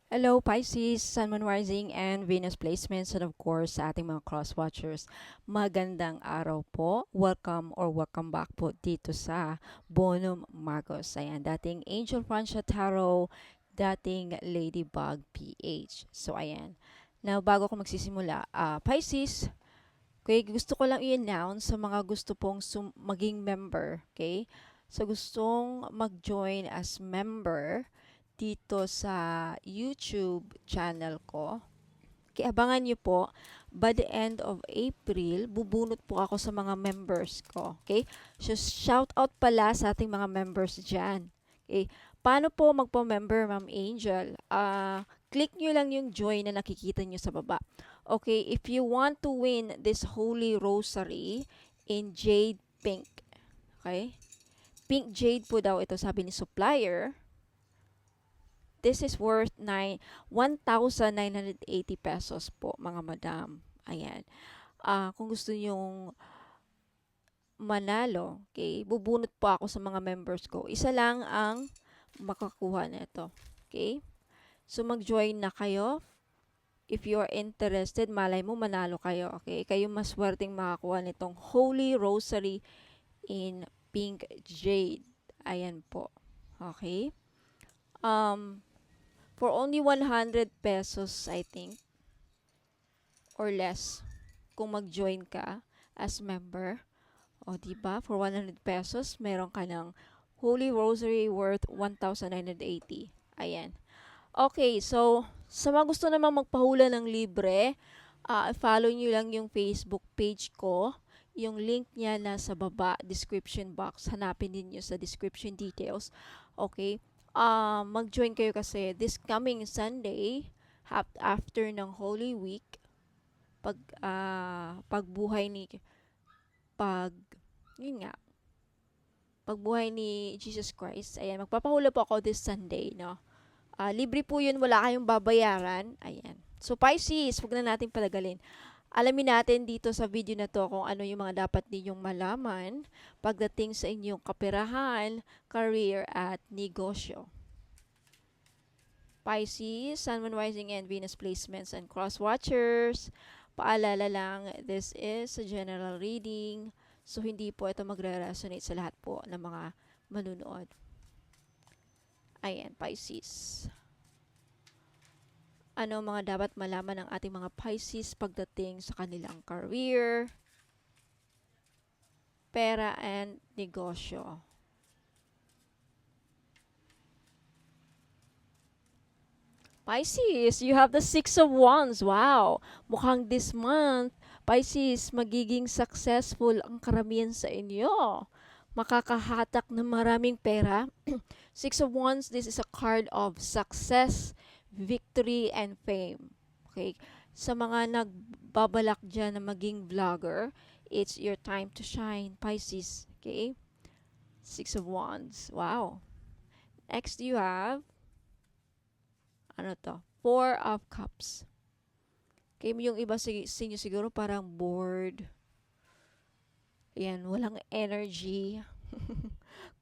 Hello Pisces, Sun, Moon Rising, and Venus placements, and of course sa ating mga cross-watchers. Magandang araw po. Welcome back po dito sa Bonum Marcos. Ayan, dating Angel Francia Tarot, dating Ladybug PH. So ayan. Now, bago ko magsisimula, Pisces, okay, gusto ko lang i-announce sa mga gusto pong maging member, okay? So gustong mag-join as member dito sa YouTube channel ko. Kaya abangan nyo po, by the end of April, bubunot po ako sa mga members ko. Okay? So, shout out pala sa ating mga members dyan. Okay? Paano po magpo-member, Ma'am Angel? Click nyo lang yung join na nakikita nyo sa baba. Okay? If you want to win this Holy Rosary in Jade Pink. Okay? Pink Jade po daw ito, sabi ni supplier. This is worth 1,980 pesos po, mga madam. Ayan. Kung gusto nyong manalo, okay, bubunot po ako sa mga members ko. Isa lang ang makakuha nito. Okay? So, mag-join na kayo. If you are interested, malay mo manalo kayo. Okay? Kayo mas swerteng makakuha nitong Holy Rosary in Pink Jade. Ayan po. Okay? Um, for only 100 pesos, I think, or less, kung mag-join ka as member. O, diba? For 100 pesos, meron ka ng Holy Rosary worth 1,980. Ayan. Okay, so, sa mga gusto namang magpahula ng libre, follow nyo lang yung Facebook page ko. Yung link niya nasa baba, description box. Hanapin din nyo sa description details. Okay? Mag-join kayo kasi this coming Sunday, after ng Holy Week, pagbuhay ni pag yun nga pagbuhay ni Jesus Christ. Ayan, magpapahula po ako this Sunday, no. Libre po 'yun, wala kayong babayaran. Ayan. So Pisces, wag na natin palagalin. Alamin natin dito sa video na to kung ano yung mga dapat ninyong malaman pagdating sa inyong kaperahan, career at negosyo. Pisces, Sun, Moon, Rising, and Venus placements and cross watchers. Paalala lang, this is a general reading. So, hindi po ito magre-resonate sa lahat po ng mga manunood. Ayan, Pisces. Ano mga dapat malaman ng ating mga Pisces pagdating sa kanilang career, pera, and negosyo? Pisces, you have the Six of Wands. Wow! Mukhang this month, Pisces, magiging successful ang karamihan sa inyo. Makakahatak ng maraming pera. Six of Wands, this is a card of success, victory, and fame. Okay? Sa mga nagbabalak dyan na maging vlogger, it's your time to shine, Pisces. Okay? Six of Wands. Wow. Next, you have ano to? Four of Cups. Okay, yung iba sa inyo siguro parang bored. Ayan, walang energy.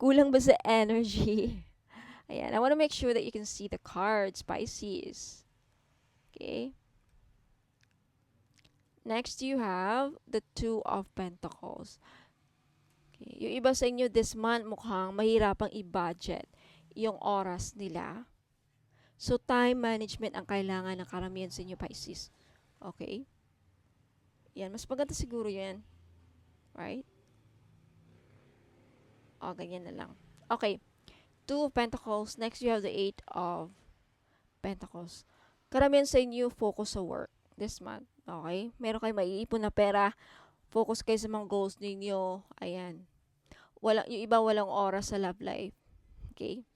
Kulang ba sa energy? Ayan, I want to make sure that you can see the cards, Pisces. Okay. Next, you have the Two of Pentacles. Okay. Yung iba sa inyo this month mukhang mahirapang i-budget yung oras nila. So, time management ang kailangan ng karamihan sa inyo, Pisces. Okay? Yan, mas maganda siguro yan. Right? O, ganyan na lang. Okay. Two of Pentacles. Next, you have the Eight of Pentacles. Karamihan sa inyo, focus sa work this month. Okay? Meron kayo maiipon na pera. Focus kayo sa mga goals ninyo. Ayan. Yung iba walang oras sa love life. Okay?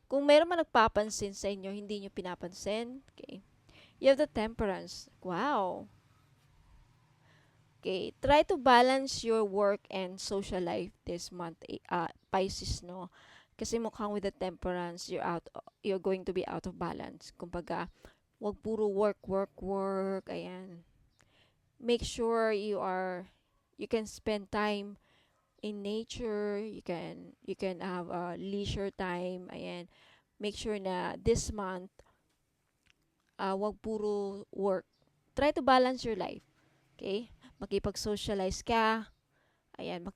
Kung meron man nagpapansin sa inyo, hindi nyo pinapansin. Okay? You have the Temperance. Wow! Okay, try to balance your work and social life this month, Pisces, no? Kasi mukhang with the temperance, you're going to be out of balance. Kumbaga, wag puro work, work, work, ayan. Make sure you can spend time in nature, you can have leisure time, ayan. Make sure na this month, Wag puro work. Try to balance your life. Okay? Makipag-socialize ka, ayan,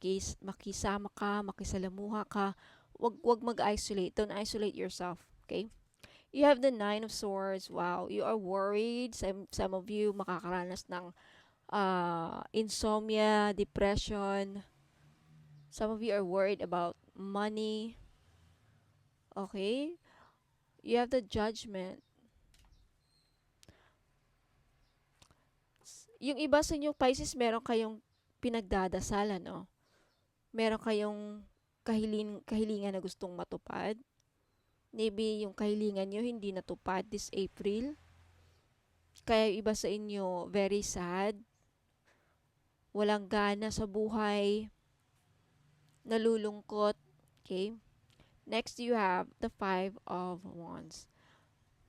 makisama ka, makisalamuha ka. Wag mag-isolate. Don't isolate yourself. Okay? You have the Nine of Swords. Wow, you are worried. Some of you makakaranas ng insomnia, depression. Some of you are worried about money. Okay? You have the Judgment. Yung iba sa inyo, Pisces, meron kayong pinagdadasalan, no? Meron kayong kahilingan na gustong matupad. Maybe yung kahilingan nyo hindi natupad this April. Kaya yung iba sa inyo, very sad. Walang gana sa buhay. Nalulungkot. Okay? Next, you have the Five of Wands.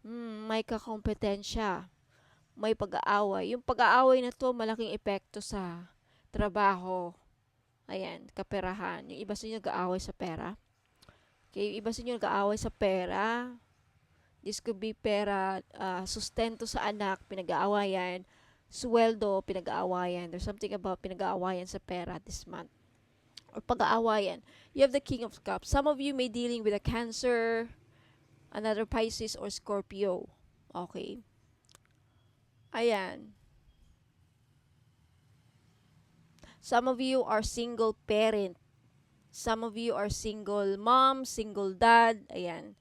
May kakompetensya. May pag-aaway. Yung pag-aaway na to, malaking epekto sa trabaho. Ayan, kaperahan. Yung iba sa inyo nag-aaway sa pera. Okay, yung iba sa inyo nag-aaway sa pera. This could be pera, sustento sa anak, pinag-aawayan. Sweldo, pinag-aawayan. There's something about pinag-aawayan sa pera this month. Or pag-aawayan. You have the King of Cups. Some of you may dealing with a Cancer, another Pisces or Scorpio. Okay. Ayan. Some of you are single parent. Some of you are single mom, single dad. Ayan.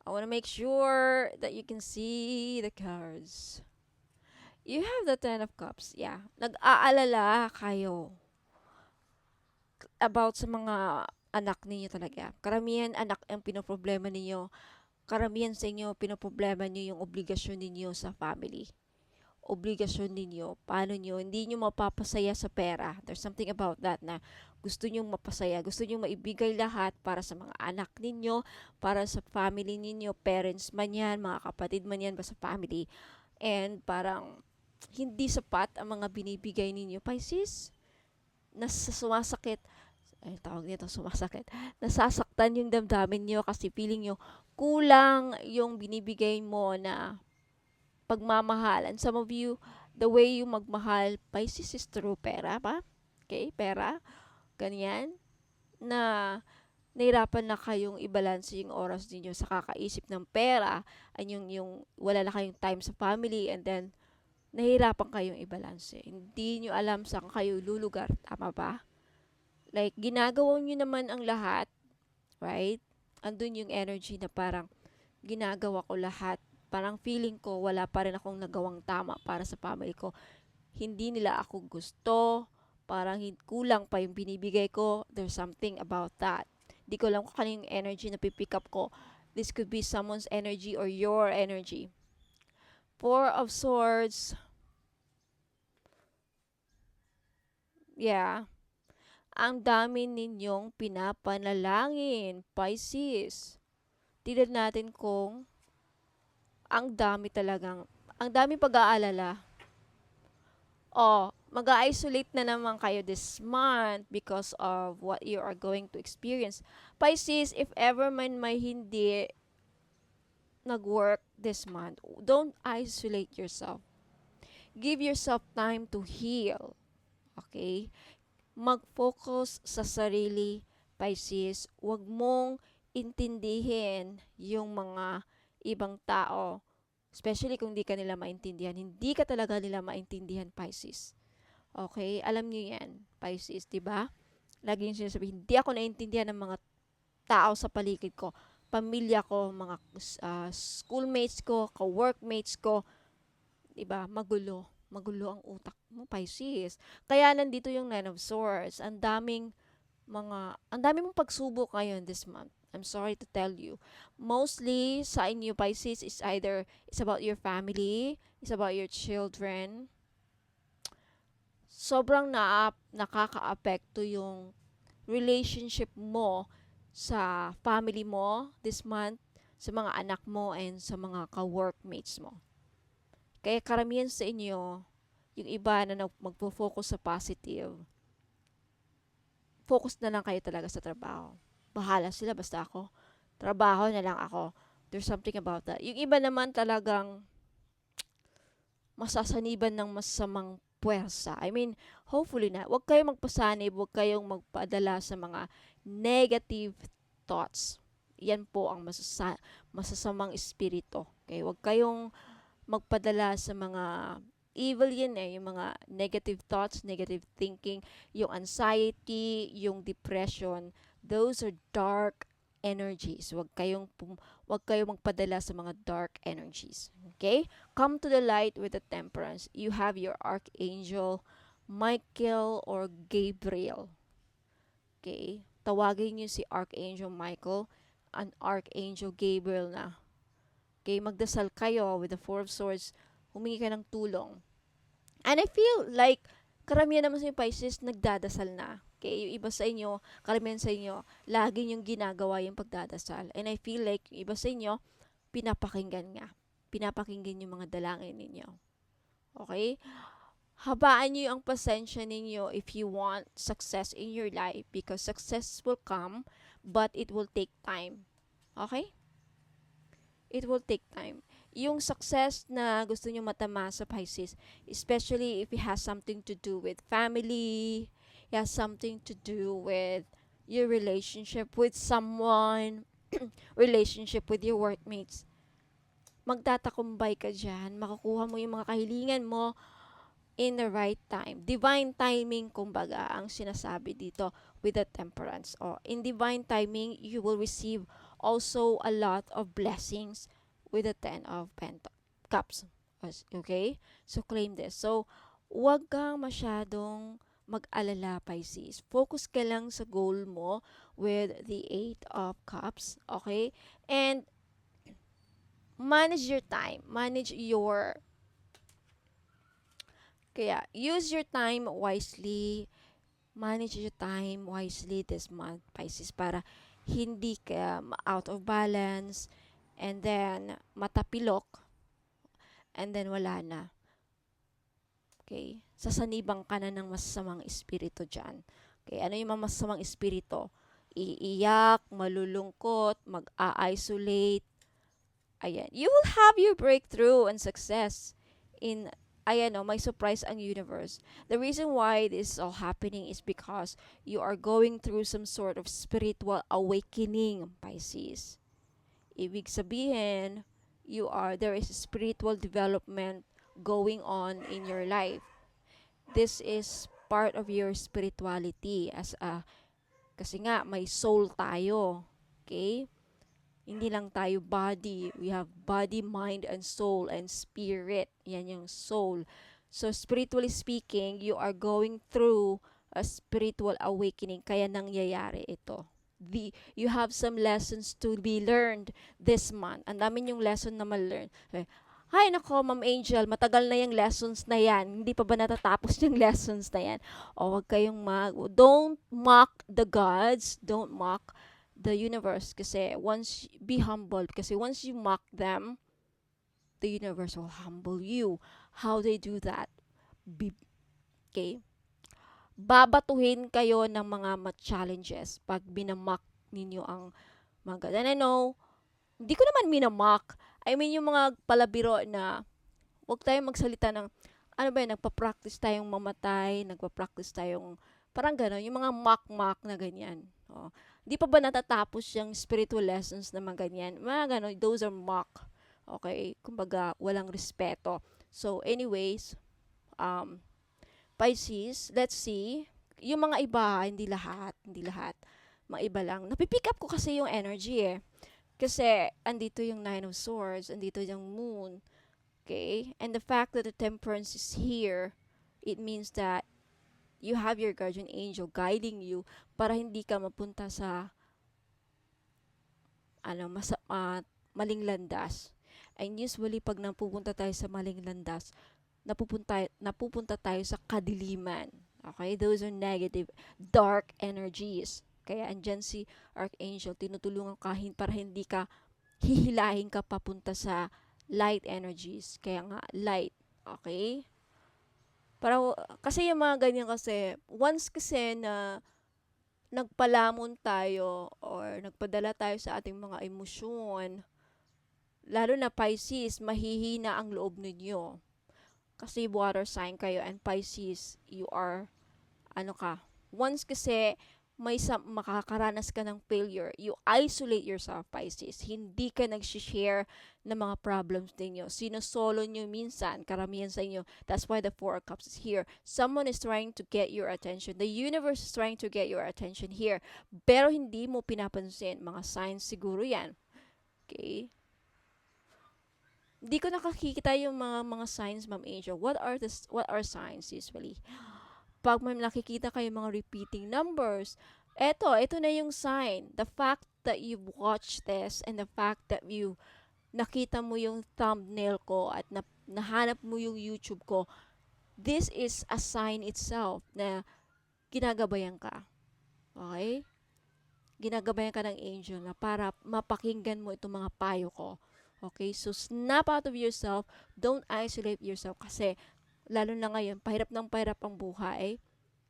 I want to make sure that you can see the cards. You have the Ten of Cups. Yeah. Nag-aalala kayo about sa mga anak ninyo talaga. Karamihan anak ang pinoproblema ninyo. Karamihan sa inyo pinoproblema niyo yung obligasyon ninyo sa family. Obligasyon ninyo, paano nyo, hindi nyo mapapasaya sa pera. There's something about that na gusto nyo mapasaya, gusto nyo maibigay lahat para sa mga anak ninyo, para sa family ninyo, parents man yan, mga kapatid man yan, basta family. And parang hindi sapat ang mga binibigay ninyo. Pisces, sumasakit, ay tawag nito, sumasakit, nasasaktan yung damdamin nyo kasi feeling nyo kulang yung binibigay mo na pagmamahal. And some of you, the way you magmahal, Pisces is through pera pa. Okay, pera. Ganyan. Na nahirapan na kayong i-balance yung oras niyo sa kakaisip ng pera. And yung wala na kayong time sa family. And then, nahirapan kayong i-balance. Hindi nyo alam saan kayo lulugar. Tama ba? Like, ginagawa nyo naman ang lahat. Right? Andun yung energy na parang ginagawa ko lahat. Parang feeling ko wala pa rin akong nagawang tama para sa family ko. Hindi nila ako gusto. Parang kulang pa yung binibigay ko. There's something about that. Di ko alam kung kanino yung energy na pipick up ko. This could be someone's energy or your energy. Four of Swords. Yeah. Ang dami ninyong pinapanalangin, Pisces. Tignan natin kung ang daming pag-aalala. Mag-isolate na naman kayo this month because of what you are going to experience. Pisces, if ever man may hindi nag-work this month, don't isolate yourself. Give yourself time to heal. Okay? Mag-focus sa sarili, Pisces. Huwag mong intindihin yung mga ibang tao. Especially kung hindi ka nila maintindihan. Hindi ka talaga nila maintindihan, Pisces. Okay? Alam niyo yan, Pisces, diba? Lagi yung sinasabi, hindi ako naintindihan ng mga tao sa paligid ko. Pamilya ko, mga schoolmates ko, ka-workmates ko. Diba? Magulo. Magulo ang utak mo, Pisces. Kaya nandito yung Nine of Swords. Ang daming mong pagsubok ngayon this month. I'm sorry to tell you. Mostly sa inyo, Pisces, is either it's about your family, it's about your children. Sobrang nakaka-apekto yung relationship mo sa family mo this month, sa mga anak mo, and sa mga ka-workmates mo. Kaya karamihan sa inyo, yung iba na magpo-focus sa positive, focus na lang kayo talaga sa trabaho. Bahala sila, basta ako. Trabaho na lang ako. There's something about that. Yung iba naman talagang masasaniban ng masamang puwersa. I mean, hopefully na. Huwag kayong magpasanib, huwag kayong magpadala sa mga negative thoughts. Yan po ang masasamang espiritu. Okay? Huwag kayong magpadala sa mga evil yan eh, yung mga negative thoughts, negative thinking, yung anxiety, yung depression, those are dark energies. Wag kayong magpadala sa mga dark energies. Okay? Come to the light with the temperance. You have your archangel Michael or Gabriel. Okay? Tawagin niyo si Archangel Michael and Archangel Gabriel na. Okay, magdasal kayo with the Four of Swords, humingi ka ng tulong. And I feel like, karamihan naman sa inyo Pisces, nagdadasal na. Okay, yung iba sa inyo, karamihan sa inyo, lagi niyong ginagawa yung pagdadasal. And I feel like, yung iba sa inyo, pinapakinggan nga. Pinapakinggan yung mga dalangin ninyo. Okay? Habaan niyo ang pasensya ninyo if you want success in your life because success will come, but it will take time. Okay? It will take time. Yung success na gusto nyo matama sa Pisces, especially if it has something to do with family, it has something to do with your relationship with someone, relationship with your workmates, magtatakumbay ka dyan, makukuha mo yung mga kahilingan mo in the right time. Divine timing, kumbaga, ang sinasabi dito with the temperance. O, in divine timing, you will receive also a lot of blessings with the 10 of Cups. Okay? So, claim this. So, huwag kang masyadong mag-alala, Pisces. Focus ka lang sa goal mo with the 8 of Cups. Okay? And, manage your time. Kaya, use your time wisely. Manage your time wisely this month, Pisces, para hindi ka out of balance and then matapilok and then wala na. Okay? Sasanibang ka na ng masasamang espiritu dyan. Okay? Ano yung mga masasamang espiritu? Iiyak, malulungkot, mag-a-isolate. Ayan. You will have your breakthrough and success in may surprise ang universe. The reason why this is all happening is because you are going through some sort of spiritual awakening, Pisces. Ibig sabihin, there is spiritual development going on in your life. This is part of your spirituality kasi nga may soul tayo. Okay? Hindi lang tayo body. We have body, mind, and soul, and spirit. Yan yung soul. So, spiritually speaking, you are going through a spiritual awakening. Kaya nangyayari ito. You have some lessons to be learned this month. Ang dami yung lesson na ma-learn. Ay, nako, Ma'am Angel, matagal na yung lessons na yan. Hindi pa ba natatapos yung lessons na yan? O, wag kayong don't mock the gods. Don't mock the universe kasi be humble kasi once you mock them, the universe will humble you. How they do that? Okay? Babatuhin kayo ng mga challenges pag binamock ninyo ang mga. And I know, hindi ko naman minamock. I mean, yung mga palabiro na huwag tayong magsalita ng nagpa-practice tayong mamatay, nagpa-practice tayong parang gano'n, yung mga mock-mock na ganyan. Oh. Di pa ba natatapos yung spiritual lessons na mga ganyan? Mga gano'n, those are mock. Okay? Kumbaga, walang respeto. So, anyways, Pisces, let's see. Yung mga iba, hindi lahat. Mga iba lang. Napipick up ko kasi yung energy eh. Kasi, andito yung Nine of Swords, andito yung Moon. Okay? And the fact that the Temperance is here, it means that you have your guardian angel guiding you para hindi ka mapunta sa maling landas. And usually, pag napupunta tayo sa maling landas, napupunta tayo sa kadiliman. Okay? Those are negative, dark energies. Kaya andyan si Archangel, tinutulungan ka para hindi ka hihilahin ka papunta sa light energies. Kaya nga, light. Okay? Kasi yung mga ganyan kasi, once kasi na nagpalamon tayo or nagpadala tayo sa ating mga emosyon, lalo na Pisces, mahihina ang loob ninyo. Kasi water sign kayo and Pisces, you are, ano ka, once kasi makakaranas ka ng failure, you isolate yourself, Pisces. Hindi ka nag-share ng mga problems ninyo. Sinosolo nyo minsan, karamihan sa inyo. That's why the Four of Cups is here. Someone is trying to get your attention. The universe is trying to get your attention here. Pero hindi mo pinapansin. Mga signs siguro yan. Okay? Hindi ko nakakikita yung mga signs, Ma'am Angel. What are signs usually? Pag may nakikita kayo mga repeating numbers, ito na yung sign. The fact that you watch this and the fact that you nakita mo yung thumbnail ko at nahanap mo yung YouTube ko, this is a sign itself na ginagabayan ka. Okay? Ginagabayan ka ng angel na para mapakinggan mo itong mga payo ko. Okay? So, snap out of yourself. Don't isolate yourself kasi lalo na ngayon, pahirap ng pahirap ang buhay.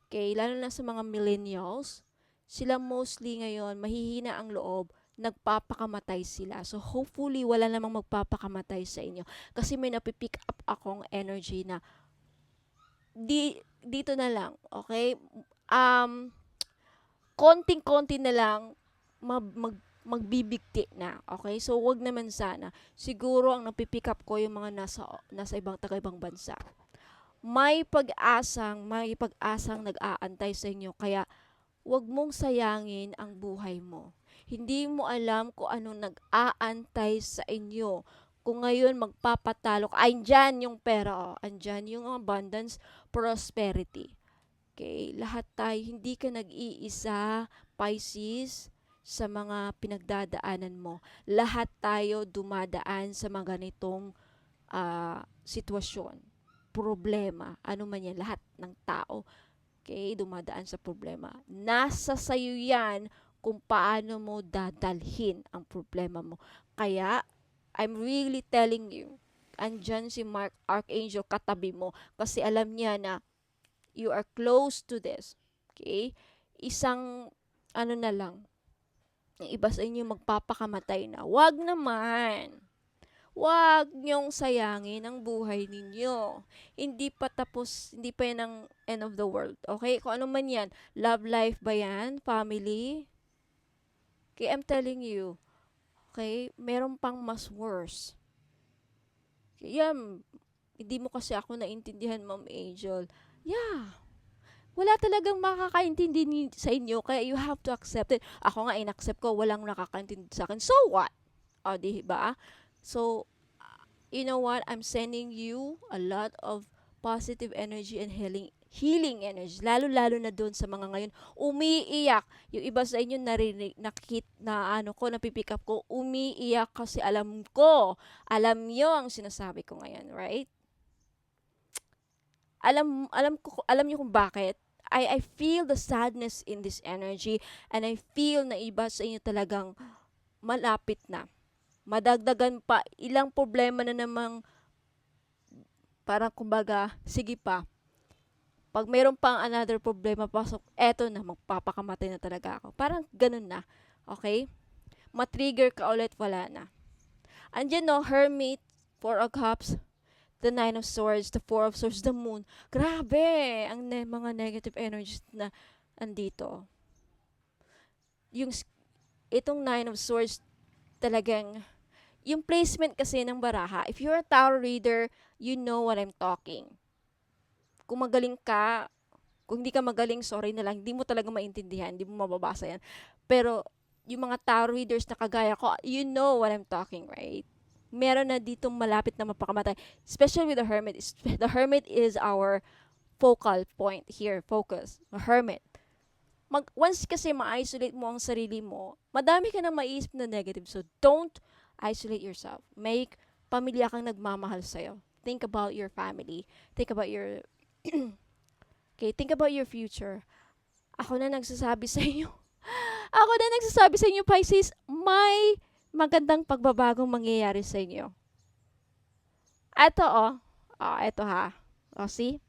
Okay? Lalo na sa mga millennials, sila mostly ngayon, mahihina ang loob, nagpapakamatay sila. So, hopefully, wala namang magpapakamatay sa inyo. Kasi may napipick up akong energy na dito na lang, okay? Konting-konti na lang, magbibigti na, okay? So, wag naman sana. Siguro, ang napipick up ko yung mga nasa ibang taga-ibang bansa. May pag-asang nag-aantay sa inyo, kaya wag mong sayangin ang buhay mo. Hindi mo alam kung anong nag-aantay sa inyo. Kung ngayon magpapatalo ka, andyan yung pera, andyan yung abundance, prosperity. Okay, lahat tayo, hindi ka nag-iisa, Pisces, sa mga pinagdadaanan mo. Lahat tayo dumadaan sa mga ganitong sitwasyon, problema, ano man yan, lahat ng tao, okay, dumadaan sa problema. Nasa sayo yan kung paano mo dadalhin ang problema mo. Kaya, I'm really telling you, andyan si Archangel katabi mo kasi alam niya na you are close to this. Okay? Isang, ano na lang, yung iba sa inyo magpapakamatay na. Wag naman. Wag niyong sayangin ang buhay ninyo. Hindi pa tapos, hindi pa yan ang end of the world. Okay? Kung ano man yan, love life ba yan? Family? Okay, I'm telling you. Okay? Meron pang mas worse. Kaya, hindi mo kasi ako naintindihan, Ma'am Angel. Yeah. Wala talagang makakaintindi sa inyo, kaya you have to accept it. Ako nga, in-accept ko, walang nakakaintindi sa akin. So what? O, diba? So, you know what? I'm sending you a lot of positive energy and healing energy. Lalo-lalo na doon sa mga ngayon umiiyak. Yung iba sa inyo narinig, napipick up ko, umiiyak kasi alam nyo ang sinasabi ko ngayon, right? Alam niyo kung bakit. I feel the sadness in this energy and I feel na iba sa inyo talagang malapit na. Madagdagan pa, ilang problema na namang parang kumbaga, sige pa. Pag mayroon pang another problema pasok, eto na, magpapakamatay na talaga ako. Parang ganun na. Okay? Matrigger ka ulit, wala na. Andiyan no, Hermit, Four of Cups, the Nine of Swords, the Four of Swords, the Moon. Grabe! Ang mga negative energies na andito. Itong Nine of Swords, talagang, yung placement kasi ng baraha, if you're a tarot reader, you know what I'm talking. Kung magaling ka, kung hindi ka magaling, sorry na lang, hindi mo talaga maintindihan, hindi mo mababasa yan. Pero, yung mga tarot readers na kagaya ko, you know what I'm talking, right? Meron na ditong malapit na mapakamatay. Especially with the Hermit. The Hermit is our focal point here, focus. The Hermit. Once kasi ma-isolate mo ang sarili mo, madami ka na maiisip na negative. So, don't isolate yourself. Make pamilya kang nagmamahal sa'yo. Think about your family. Think about your okay, think about your future. Ako na nagsasabi sa inyo. Ako na nagsasabi sa inyo, Pisces, may magandang pagbabagong mangyayari sa inyo. Ito ha. See?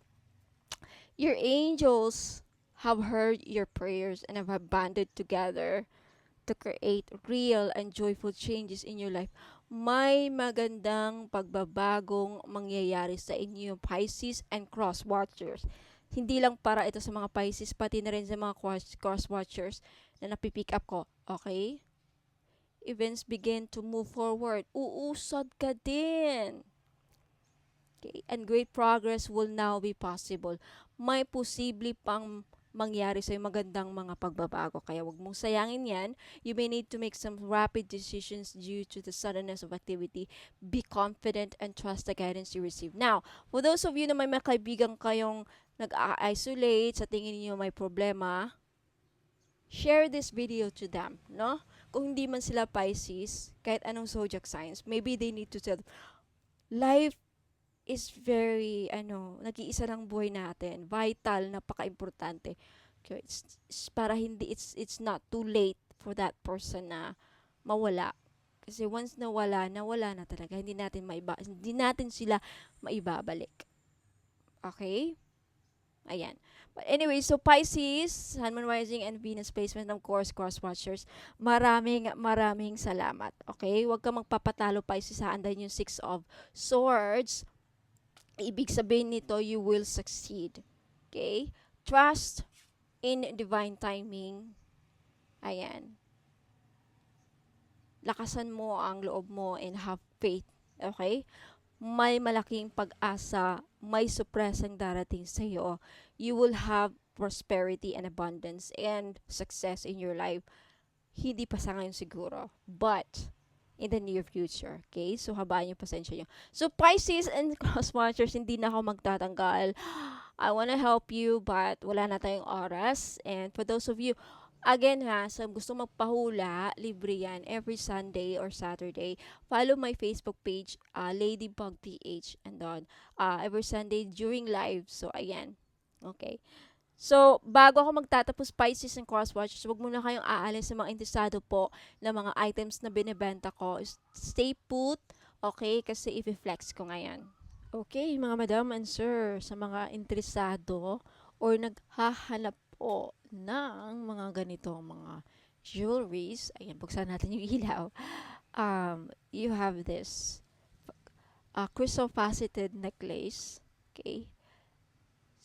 Your angels have heard your prayers and have banded together to create real and joyful changes in your life. may magandang pagbabagong mangyayari sa inyo, Pisces and cross watchers. Hindi lang para ito sa mga Pisces, pati na rin sa mga cross watchers na napipick up ko. Okay? Events begin to move forward. Uusad ka din. Okay? And great progress will now be possible. May posible pang mangyari sa magandang mga pagbabago. Kaya wag mong sayangin yan. You may need to make some rapid decisions due to the suddenness of activity. Be confident and trust the guidance you receive. Now, for those of you na may mga kaibigan kayong nag-isolate, sa tingin niyo may problema, share this video to them, no? Kung hindi man sila Pisces, kahit anong zodiac signs, maybe they need to tell, life is very, nag-iisa lang buhay natin. Vital, napaka-importante. Okay, para hindi, it's not too late for that person na mawala. Kasi once nawala na talaga. Hindi natin sila maibabalik. Okay? Ayan. But anyway, so Pisces, Sun, Moon, Rising, and Venus placement, of course, cross watchers, maraming salamat. Okay? Huwag ka magpapatalo, Pisces, ha? Andan yung Six of Swords. Ibig sabihin nito, you will succeed. Okay? Trust in divine timing. Ayan. Lakasan mo ang loob mo and have faith. Okay? May malaking pag-asa, may surpresang darating sa iyo. You will have prosperity and abundance and success in your life. Hindi pa sa ngayon siguro, but in the near future. Okay? So, habaan yung pasensya nyo. So, Pisces and cross watchers, hindi na ako magtatanggal. I wanna help you, but wala na tayong oras. And for those of you, again ha, sa gusto magpahula, libre yan every Sunday or Saturday. Follow my Facebook page, Ladybug PH, and on every Sunday during live. So, ayan. Okay. So, bago ako magtatapos, Pisces and cross watchers, huwag muna kayong aalis sa mga interesado po na mga items na binibenta ko. Stay put, okay? Kasi i-flex ko ngayon. Okay, mga madam and sir, sa mga interesado or naghahanap po ng mga ganitong mga jewelries, ayan, buksan natin yung ilaw. You have this crystal faceted necklace, okay?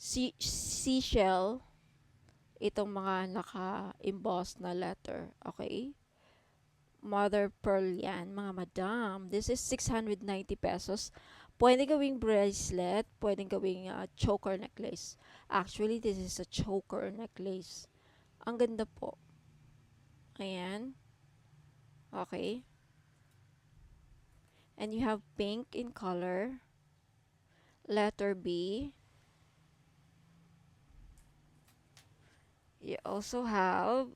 Seashell, itong mga naka-emboss na letter, okay? Mother pearl yan, mga madam. This is 690 pesos. Pwede gawing bracelet, pwede gawing choker necklace. Actually, this is a choker necklace. Ang ganda po. Ayan. Okay. And you have pink in color. Letter B. You also have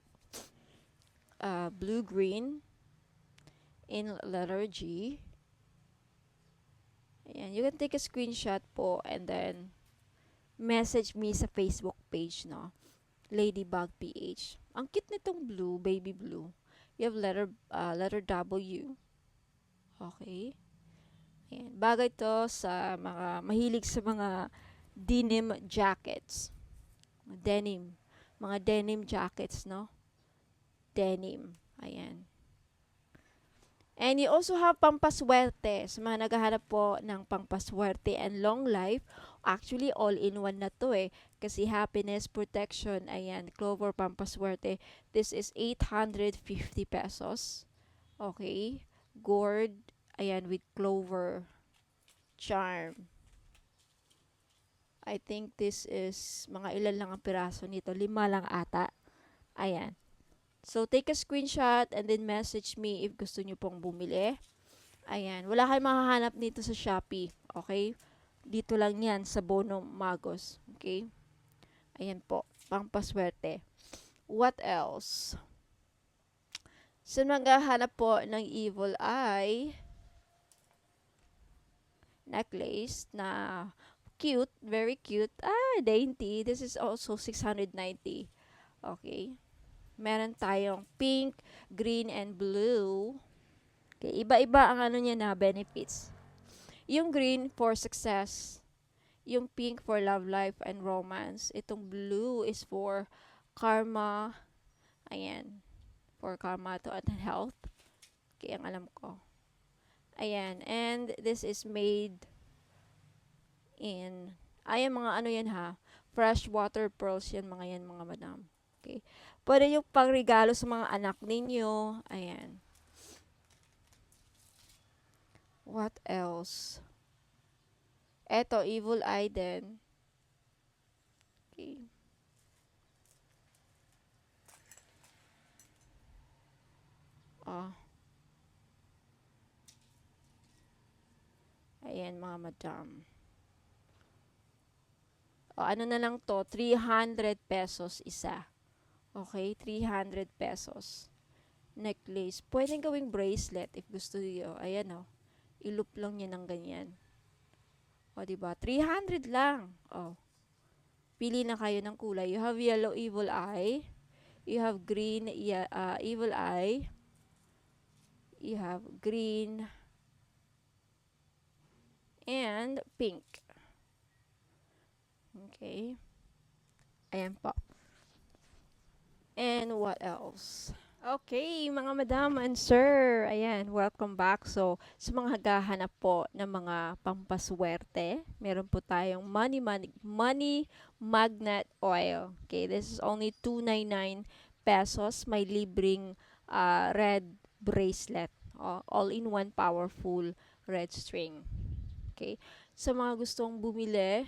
blue-green in letter G. Ayan. You can take a screenshot po and then message me sa Facebook page, no? Ladybug PH. Ang cute nitong blue, baby blue. You have letter W. Okay. Ayan. Bagay to sa mga mahilig sa mga denim jackets. Denim. Mga denim jackets, no? Denim. Ayan. And you also have pampaswerte. Sa mga naghahanap po ng pampaswerte and long life, actually all-in-one na to eh. Kasi happiness, protection, ayan, Clover pampaswerte. This is 850 pesos. Okay. Gourd, ayan, with Clover charm. I think this is mga ilan lang ang piraso nito. 5 lang ata. Ayan. So, take a screenshot and then message me if gusto nyo pong bumili. Ayan. Wala kayong makahanap dito sa Shopee. Okay? Dito lang yan sa Bono Magos. Okay? Ayan po. Pampaswerte. What else? Sa maghahanap po ng evil eye necklace na cute. Very cute. Dainty. This is also 690. Okay? Meron tayong pink, green, and blue. Okay, iba-iba ang ano niya na benefits. Yung green for success. Yung pink for love life and romance. Itong blue is for karma. Ayan. For karma to and health. Okay, ang alam ko. Ayan. And this is made in, ayan mga ano yan ha, freshwater pearls yan mga yan mga madam. Okay. Pwede yung pangregalo sa mga anak ninyo. Ayan. What else? Eto, evil eye din. Okay. Oh, ayan mga madam. O, ano na lang to, 300 pesos isa. Okay, 300 pesos. Necklace. Pwedeng gawing bracelet if gusto niyo. Ayan o. I-loop lang niya ng ganyan. O, diba? 300 lang. O. Pili na kayo ng kulay. You have yellow evil eye. You have green evil eye. You have green and pink. Okay. Ayan po. And what else? Okay, mga madam and sir, ayan, welcome back. So, sa mga naghahanap po ng mga pampaswerte, meron po tayong money magnet oil. Okay, this is only 299 pesos. May libreng red bracelet. All-in-one powerful red string. Okay, sa mga gustong bumili,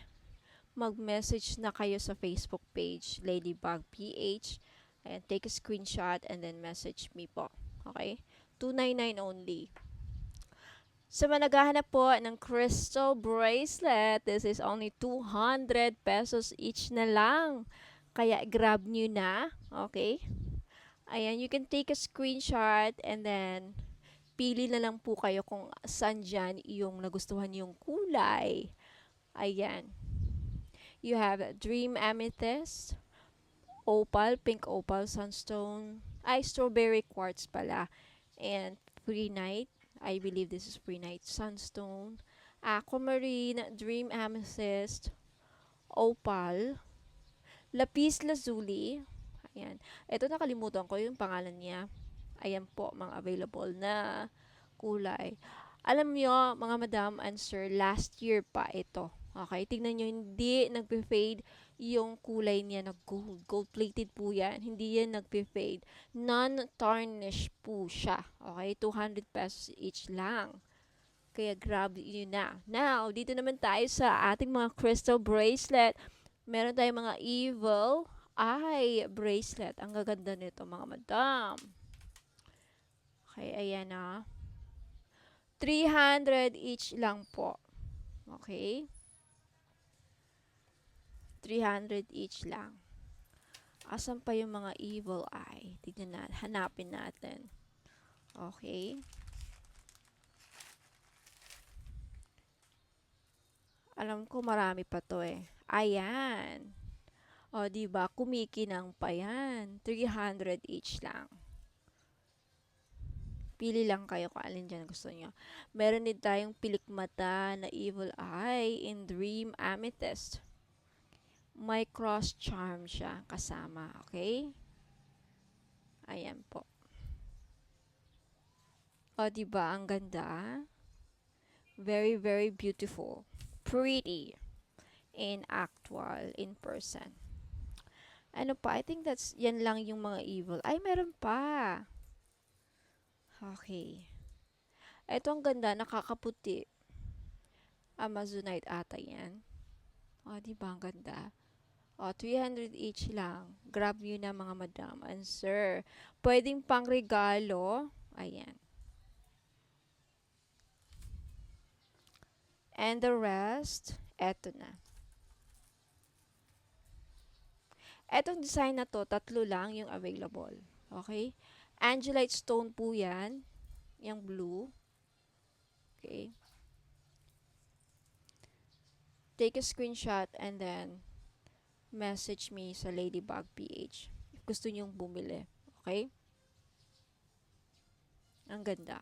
mag-message na kayo sa Facebook page, Ladybug PH. And take a screenshot and then message me po. Okay? 299 only. Sa mga naghahanap po ng crystal bracelet, this is only 200 pesos each na lang. Kaya grab nyo na. Okay? Ayan, you can take a screenshot and then pili na lang po kayo kung saan dyan yung nagustuhan yung kulay. Ayan. You have Dream Amethyst, opal, pink opal, sunstone, strawberry quartz pala, and prehnite. I believe this is prehnite, sunstone, aquamarine, dream amethyst, opal, lapis lazuli. Ayan. Ito nakalimutan ko yung pangalan niya. Ayan po, mga available na kulay. Alam nyo, mga madam and sir, last year pa ito. Okay, tingnan nyo, hindi nagpe-fade yung kulay niya na gold. Gold-plated po yan. Hindi yan nagpe-fade. Non-tarnish po siya. Okay, 200 pesos each lang. Kaya grab yun na. Now, dito naman tayo sa ating mga crystal bracelet. Meron tayong mga evil eye bracelet. Ang gaganda nito, mga madam. Okay, ayan na. 300 each lang po. Okay? 300 each lang. Asan pa yung mga evil eye? Tignan natin. Hanapin natin. Okay? Alam ko marami pa to eh. Ayan. O, diba? Kumikinang pa yan. 300 each lang. Pili lang kayo kung alin dyan gusto nyo. Meron din tayong pilikmata na evil eye in Dream Amethyst. May cross charm siya kasama. Okay? Ayan po. O, diba? Ang ganda. Very, very beautiful. Pretty. In actual, in person. Ano pa? I think that's, yan lang yung mga evil. Ay, meron pa. Okay. Ito ang ganda, nakakaputi. Amazonite ata yan. O, diba? Ang ganda. O, 300 each lang. Grab nyo na mga madam and sir. Pwedeng pang regalo. Ayan. And the rest, eto na. Etong design na to, tatlo lang yung available. Okay? Angelite stone po yan. Yung blue. Okay? Take a screenshot and then message me sa Ladybug PH. If gusto nyong bumili. Okay? Ang ganda.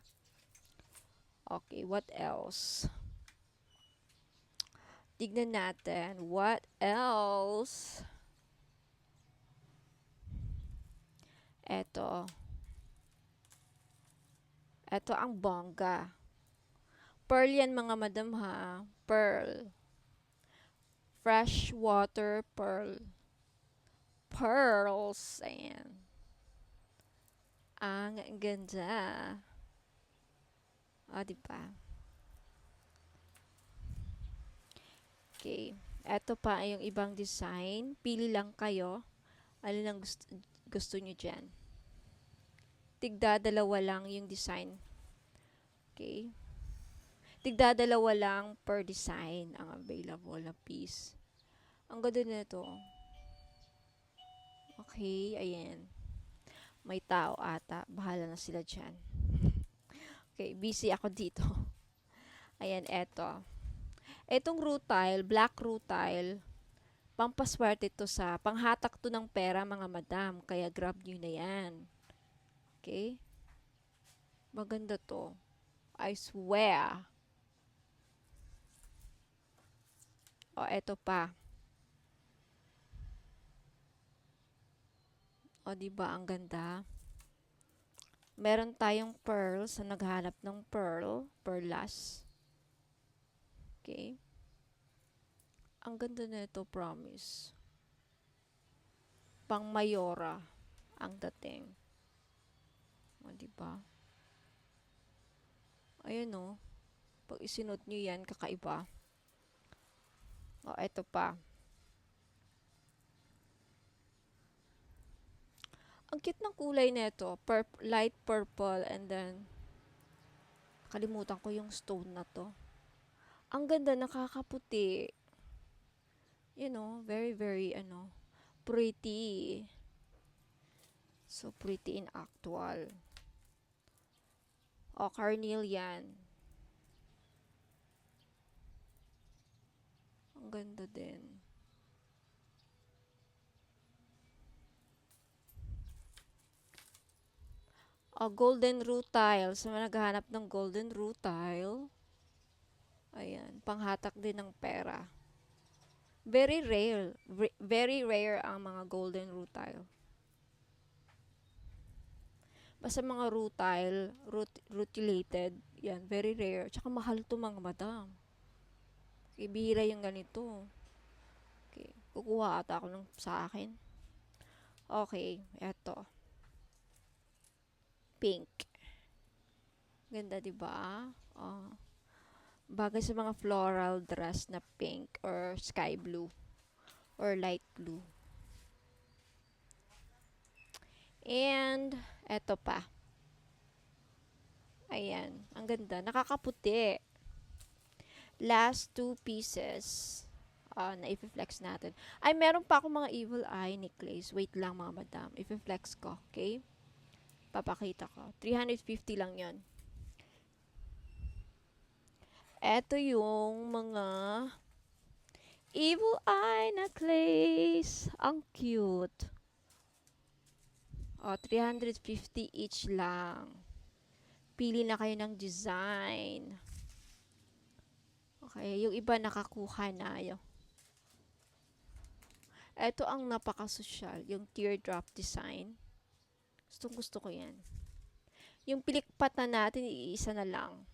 Okay, what else? Tignan natin. What else? Eto. Eto ang bongga. Pearl yan mga madam ha. Pearl. Fresh water pearl. Pearls. Ayan. Ang ganda. O, diba? Okay. Ito pa yung ibang design. Pili lang kayo. Alin ang gusto nyo dyan. Tigda dalawa lang yung design. Okay. Tigda dalawa lang per design ang available na piece. Ang ganda nito. Okay, ayan. May tao ata. Bahala na sila dyan. Okay, busy ako dito. Ayan, eto. Etong rutile, black rutile, pampaswerte to sa, panghatak to ng pera mga madam. Kaya grab nyo na yan. Okay? Maganda to. I swear. O, eto pa. O, diba ang ganda? Meron tayong pearls na naghanap ng perlas. Okay. Ang ganda na ito, promise. Pang mayora ang dating. O, diba? Ayan o. Pag isinot nyo yan, kakaiba. O, ito pa. Ang cute ng kulay nito. Light purple and then kalimutan ko yung stone na to. Ang ganda, nakakaputi. You know, very, very, pretty. So, pretty in actual. O, carnelian. Ang ganda din. O, golden rutile. Sa mga naghahanap ng golden rutile. Ayan, panghatak din ng pera. Very rare. Very rare ang mga golden rutile. Basta mga rutile, rutilated, yan, very rare. Tsaka mahal to mga madam. Okay, bihira yung ganito. Okay, kukuha ata ako ng sa akin. Okay, eto. Pink. Ganda, diba? Oh. Bagay sa mga floral dress na pink or sky blue or light blue. And, eto pa. Ayan, ang ganda. Nakakaputi. Last two pieces na i-flex natin. Ay, meron pa akong mga evil eye necklace. Wait lang mga madam. I-flex ko, okay? Papakita ko. 350 lang yon. Ito yung mga evil eye necklace. Ang cute. O, 350 each lang. Pili na kayo ng design. Okay, yung iba nakakuha na yun. Ito ang napaka-social, yung teardrop design. Gusto ko yan. Yung pilikpat na natin, iisa na lang.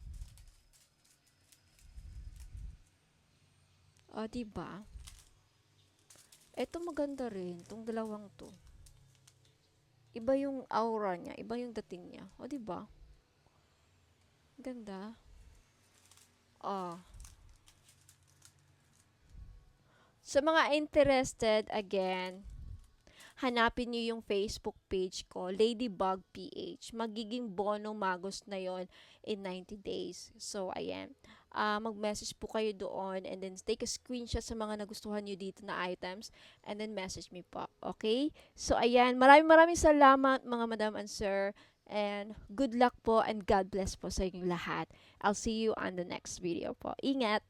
O, diba? Ito maganda rin, itong dalawang to. Iba yung aura niya, iba yung dating niya. O, diba? Ganda. O. Sa mga interested, again, hanapin nyo yung Facebook page ko, Ladybug PH. Magiging Bono Magos na yon in 90 days. So, ayan. Mag-message po kayo doon and then take a screenshot sa mga nagustuhan nyo dito na items and then message me po. Okay? So, ayan. Maraming salamat mga madam and sir. And good luck po and God bless po sa inyong lahat. I'll see you on the next video po. Ingat!